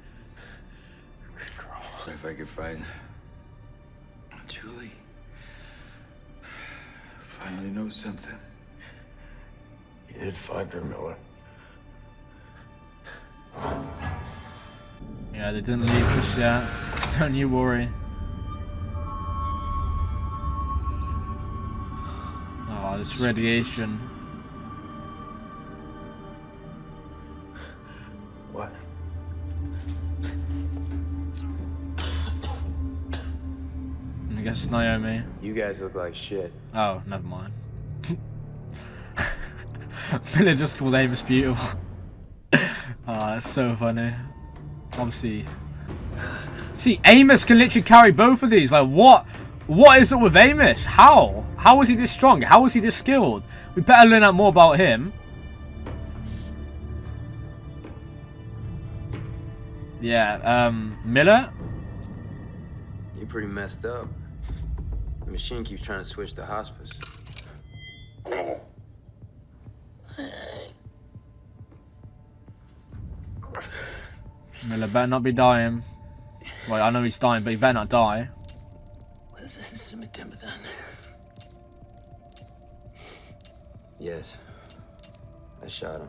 If I could find Julie, finally know something. You did find her, Miller. Yeah, they didn't leave us yet. Don't you worry. Oh, this radiation. What? I guess Naomi. You guys look like shit. Oh, never mind. Miller just called Amos beautiful. Oh, that's so funny. Obviously. See, Amos can literally carry both of these. Like, what? What is it with Amos? How? How is he this strong? How is he this skilled? We better learn out more about him. Yeah, Miller? You're pretty messed up. The machine keeps trying to switch to hospice. Miller better not be dying. Well, I know he's dying, but he better not die. Where's this cemetery down there? Yes. I shot him.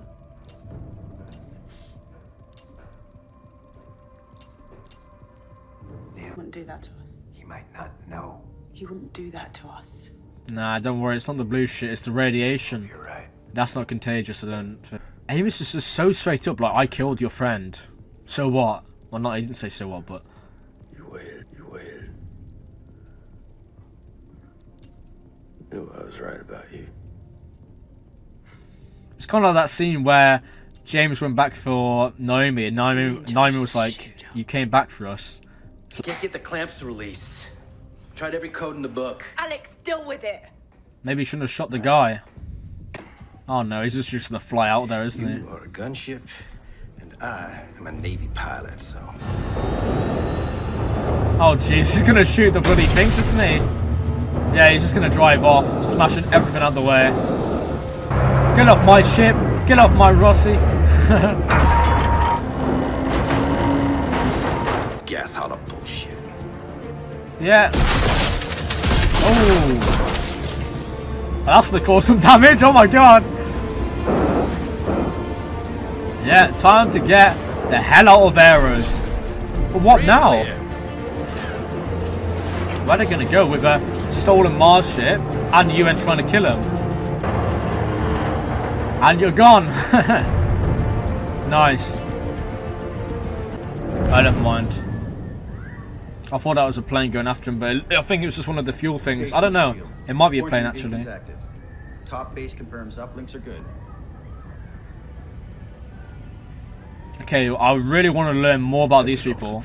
You wouldn't do that to us. He might not know. You wouldn't do that to us. Nah, don't worry. It's not the blue shit. It's the radiation. You're right. That's not contagious, I don't think. Amos is just so straight up, like, I killed your friend. So what? Well, not, he didn't say so what, but... You waited. Knew I was right about you. It's kind of like that scene where James went back for Naomi, and Naomi was like, you came back for us. You can't get the clamps to release. Tried every code in the book. Alex, deal with it. Maybe he shouldn't have shot the guy. Oh no, he's just gonna fly out there, isn't he? You are a gunship, and I am a Navy pilot, so... Oh jeez, he's gonna shoot the bloody things, isn't he? Yeah, he's just gonna drive off, smashing everything out of the way. Get off my ship! Get off my Rossi! Gas hollow bullshit. Yeah. Oh. That's gonna cause some damage, oh my god! Yeah, time to get the hell out of arrows. But what now? Where are they gonna go with a stolen Mars ship and the UN trying to kill him? And you're gone. Nice. I don't mind. I thought that was a plane going after him, but I think it was just one of the fuel things. I don't know. It might be a plane, actually. Top base confirms uplinks are good. Okay, I really want to learn more about these people.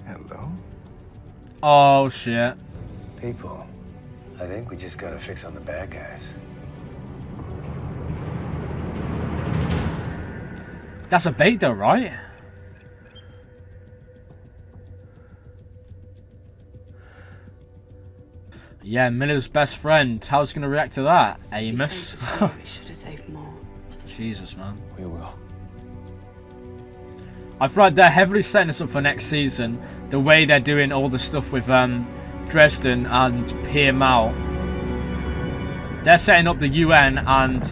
Hello? Oh, shit. People, I think we just gotta fix on the bad guys. That's a bait though, right? Yeah, Miller's best friend. How's he gonna react to that? Amos. We should have saved more. Jesus, man. We will. I feel like they're heavily setting us up for next season. The way they're doing all the stuff with Dresden and Pierre Mao. They're setting up the UN and,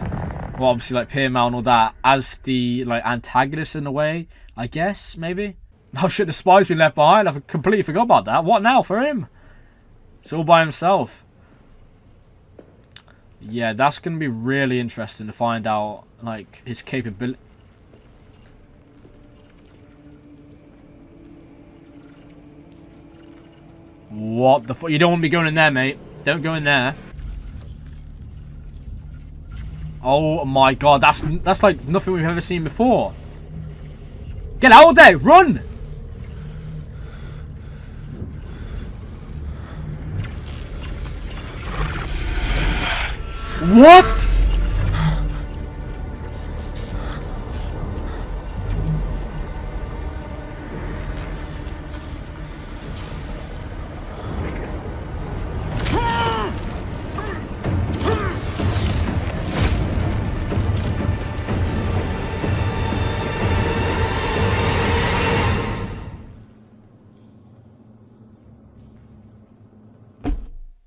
well, obviously like Pierre Mao and all that as the like antagonists in a way, I guess, maybe. Oh shit, the spy's been left behind. I've completely forgot about that. What now for him? It's all by himself. Yeah, that's gonna be really interesting to find out like his capability. What the fuck? You don't want me going in there, mate. Don't go in there. Oh my god, that's like nothing we've ever seen before. Get out of there! Run! What?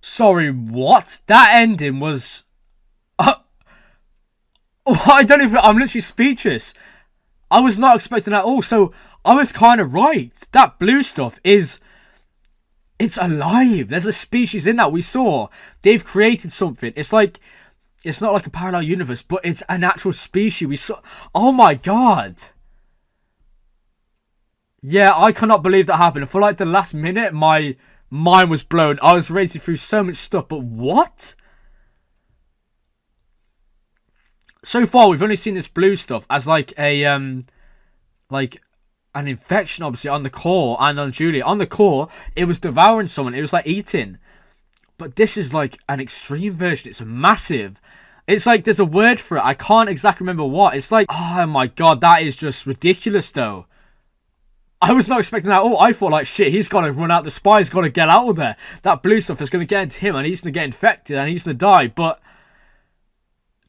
Sorry, what? That ending was... I don't even... I'm literally speechless. I was not expecting that at all, so I was kind of right. That blue stuff is... It's alive. There's a species in that we saw. They've created something. It's like... It's not like a parallel universe, but it's an actual species. We saw... Oh my god. Yeah, I cannot believe that happened. For like the last minute, my mind was blown. I was racing through so much stuff, but what? So far, we've only seen this blue stuff as like a, like an infection, obviously, on the core and on Julia. On the core, it was devouring someone. It was like eating. But this is like an extreme version. It's massive. It's like there's a word for it. I can't exactly remember what. It's like, oh my god, that is just ridiculous, though. I was not expecting that at all. I thought, like, shit, he's got to run out. The spy's got to get out of there. That blue stuff is going to get into him, and he's going to get infected, and he's going to die. But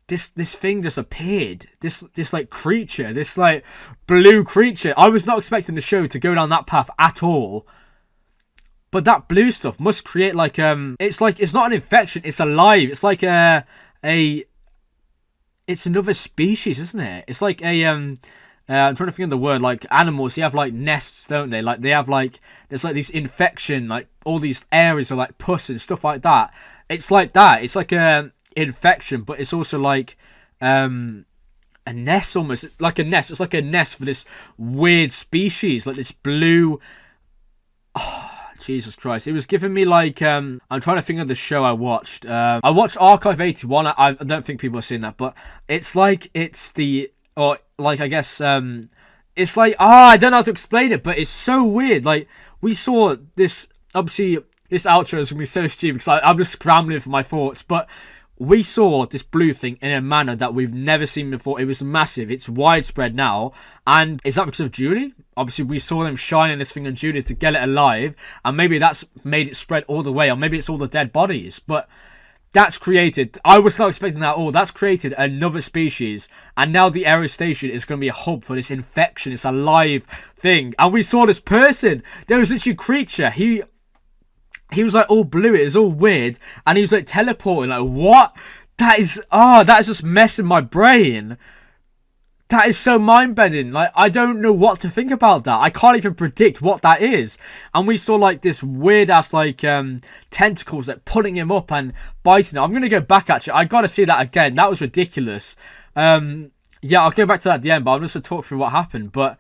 this thing just appeared. This like creature, this like blue creature. I was not expecting the show to go down that path at all. But that blue stuff must create like it's not an infection. It's alive. It's like it's another species, isn't it? It's like a I'm trying to think of the word. Like animals, they have like nests, don't they? Like they have like there's like these infection, like all these areas of like pus and stuff like that. It's like that. It's like a infection, but it's also like a nest almost. Like a nest. It's like a nest for this weird species, like this blue. Oh, Jesus Christ! It was giving me like I'm trying to think of the show I watched. I watched Archive 81. I don't think people have seen that, but it's like it's the. Or, like, I guess, it's like, I don't know how to explain it, but it's so weird. Like, we saw this, obviously, this outro is going to be so stupid because I'm just scrambling for my thoughts, but we saw this blue thing in a manner that we've never seen before. It was massive. It's widespread now, and is that because of Julie? Obviously, we saw them shining this thing on Julie to get it alive, and maybe that's made it spread all the way, or maybe it's all the dead bodies, but... That's created, I was not expecting that at all, that's created another species, and now the Aero Station is going to be a hub for this infection, it's a live thing, and we saw this person, there was literally a creature, he was like all blue, it was all weird, and he was like teleporting, like what? That is just messing my brain. That is so mind-bending. Like, I don't know what to think about that. I can't even predict what that is. And we saw, like, this weird-ass, like, tentacles, like, pulling him up and biting him. I'm going to go back, actually. I got to see that again. That was ridiculous. Yeah, I'll go back to that at the end, but I'm just going to talk through what happened. But,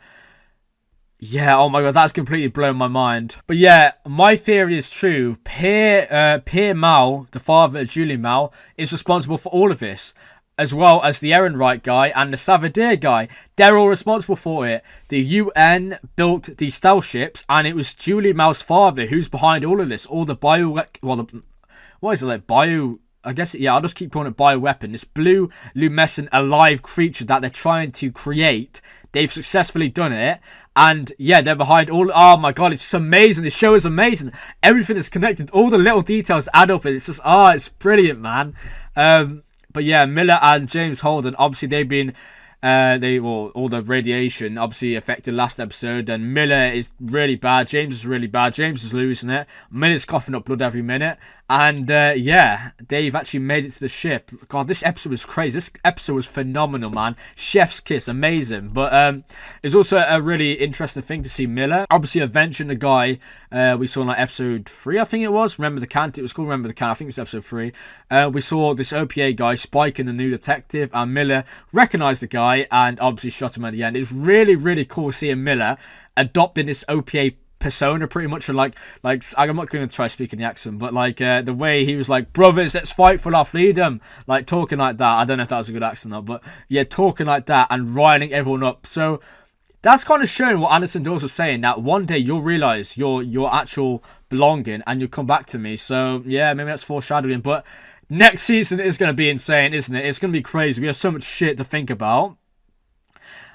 yeah, oh my god, that's completely blown my mind. But, yeah, my theory is true. Pierre Mal, the father of Julie Mal, is responsible for all of this, as well as the Ehrenreich guy and the Savadir guy. They're all responsible for it. The UN built these stealth ships, and it was Julie Mal's father who's behind all of this. All the what is it, like, I guess, yeah, I'll just keep calling it bioweapon. This blue, luminescent, alive creature that they're trying to create. They've successfully done it. And, yeah, they're behind all... Oh, my God, it's just amazing. The show is amazing. Everything is connected. All the little details add up. And it's just... Oh, it's brilliant, man. But yeah, Miller and James Holden, obviously they've been, all the radiation obviously affected last episode, and Miller is really bad, James is really bad, James is losing it, Miller's coughing up blood every minute, and yeah, they've actually made it to the ship. God, this episode was crazy, this episode was phenomenal, man, chef's kiss, amazing. But it's also a really interesting thing to see Miller, obviously avenging the guy we saw in like episode 3, I think it was, Remember the Can, it was called Remember the Can, I think it's episode 3. We saw this OPA guy spiking the new detective, and Miller recognized the guy and obviously shot him at the end. It's really, really cool seeing Miller adopting this OPA persona pretty much, and like I'm not going to try speaking the accent, but like the way he was like, brothers, let's fight for our freedom, like talking like that. I don't know if that was a good accent though, but yeah, talking like that and riling everyone up. So that's kind of showing what Anderson Dawes was saying, that one day you'll realize your actual belonging and you'll come back to me. So yeah, maybe that's foreshadowing, but next season is going to be insane, isn't it? It's going to be crazy. We have so much shit to think about.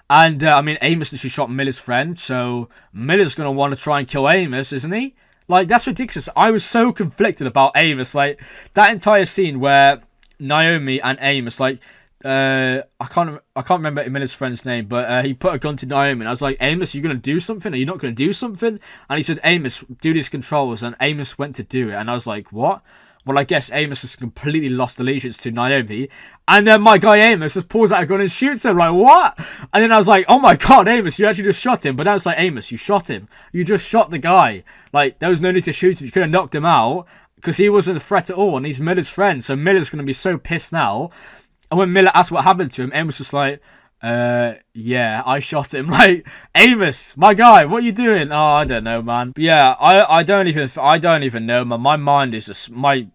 And, I mean, Amos literally shot Miller's friend, so Miller's going to want to try and kill Amos, isn't he? Like, that's ridiculous. I was so conflicted about Amos. Like, that entire scene where Naomi and Amos, like, I can't remember Miller's friend's name, but he put a gun to Naomi, and I was like, Amos, are you going to do something? Are you not going to do something? And he said, Amos, do these controls, and Amos went to do it, and I was like, what? Well, I guess Amos has completely lost allegiance to Naomi. And then my guy Amos just pulls out a gun and shoots him. Like, what? And then I was like, oh my god, Amos, you actually just shot him. But now it's like, Amos, you shot him. You just shot the guy. Like, there was no need to shoot him. You could have knocked him out. Because he wasn't a threat at all. And he's Miller's friend. So Miller's going to be so pissed now. And when Miller asked what happened to him, Amos was like, yeah, I shot him. Like, Amos, my guy, what are you doing? Oh, I don't know, man. But yeah, I don't even know, man. My mind is just, I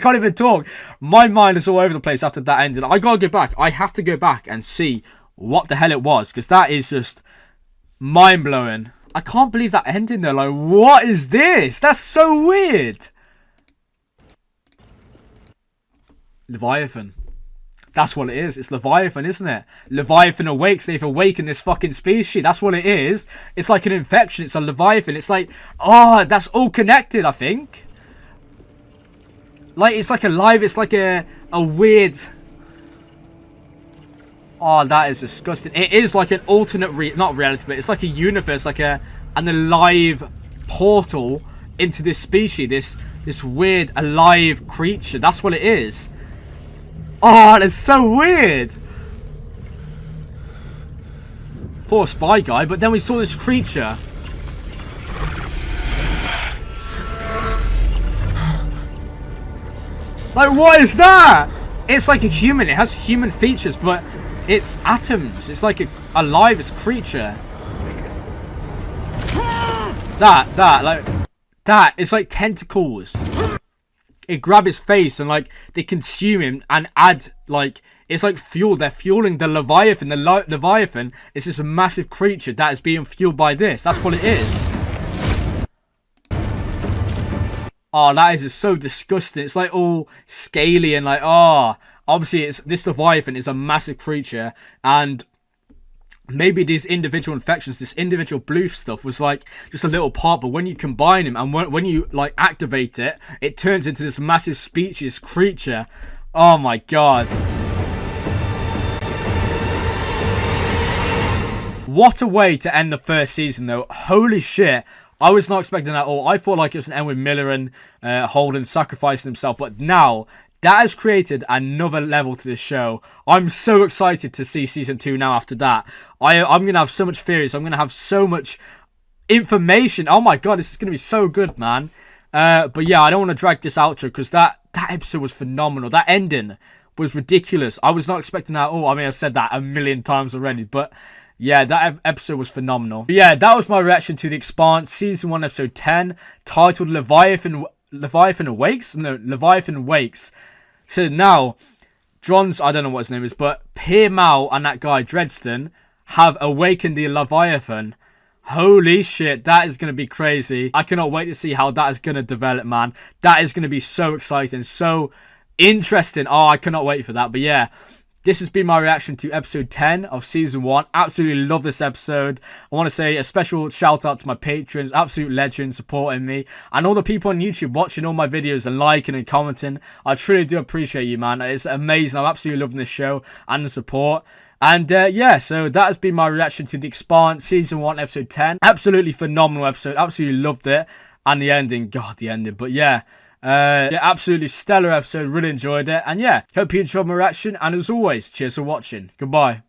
can't even talk. My mind is all over the place after that ending. I gotta go back. I have to go back and see what the hell it was, because that is just mind-blowing. I can't believe that ending though. Like, what is this? That's so weird. Leviathan. That's what it is. It's Leviathan, isn't it? Leviathan Awakes. They've awakened this fucking species. That's what it is. It's like an infection. It's a Leviathan. It's like, oh, that's all connected, I think. Like, it's like alive. It's like a weird... Oh, that is disgusting. It is like an alternate, not reality, but it's like a universe, like an alive portal into this species, this weird alive creature. That's what it is. Oh, that's so weird. Poor spy guy, but then we saw this creature. Like, what is that? It's like a human. It has human features, but it's atoms. It's like a alive creature. That. It's like tentacles. It grab his face and like they consume him and add like it's like fuel. They're fueling the Leviathan. The Leviathan is this massive creature that is being fueled by this. That's what it is. Oh, that is just so disgusting. It's like all scaly and like obviously this Leviathan is a massive creature, and maybe these individual infections, this individual blue stuff was like just a little part, but when you combine them and when you like activate it, it turns into this massive species creature. Oh my god. What a way to end the first season though. Holy shit. I was not expecting that at all. I thought like it was an end with Miller and Holden sacrificing himself, but now that has created another level to this show. I'm so excited to see season 2 now after that. I'm going to have so much theories. I'm going to have so much information. Oh my god, this is going to be so good, man. But yeah, I don't want to drag this outro because that episode was phenomenal. That ending was ridiculous. I was not expecting that at all. I mean, I said that a million times already, but yeah, that episode was phenomenal. But yeah, that was my reaction to The Expanse, Season 1, Episode 10, titled Leviathan Awakes? No, Leviathan Awakes. So now, John's, I don't know what his name is, but Pier Mal and that guy, Dredston, have awakened the Leviathan. Holy shit, that is going to be crazy. I cannot wait to see how that is going to develop, man. That is going to be so exciting, so interesting. Oh, I cannot wait for that. But yeah, this has been my reaction to episode 10 of season 1. Absolutely love this episode. I want to say a special shout out to my patrons, absolute legends supporting me, and all the people on YouTube watching all my videos and liking and commenting. I truly do appreciate you, man. It's amazing. I'm absolutely loving this show and the support. And yeah, so that has been my reaction to The Expanse, Season 1, Episode 10. Absolutely phenomenal episode. Absolutely loved it. And the ending. God, the ending. But yeah, absolutely stellar episode. Really enjoyed it. And yeah, hope you enjoyed my reaction. And as always, cheers for watching. Goodbye.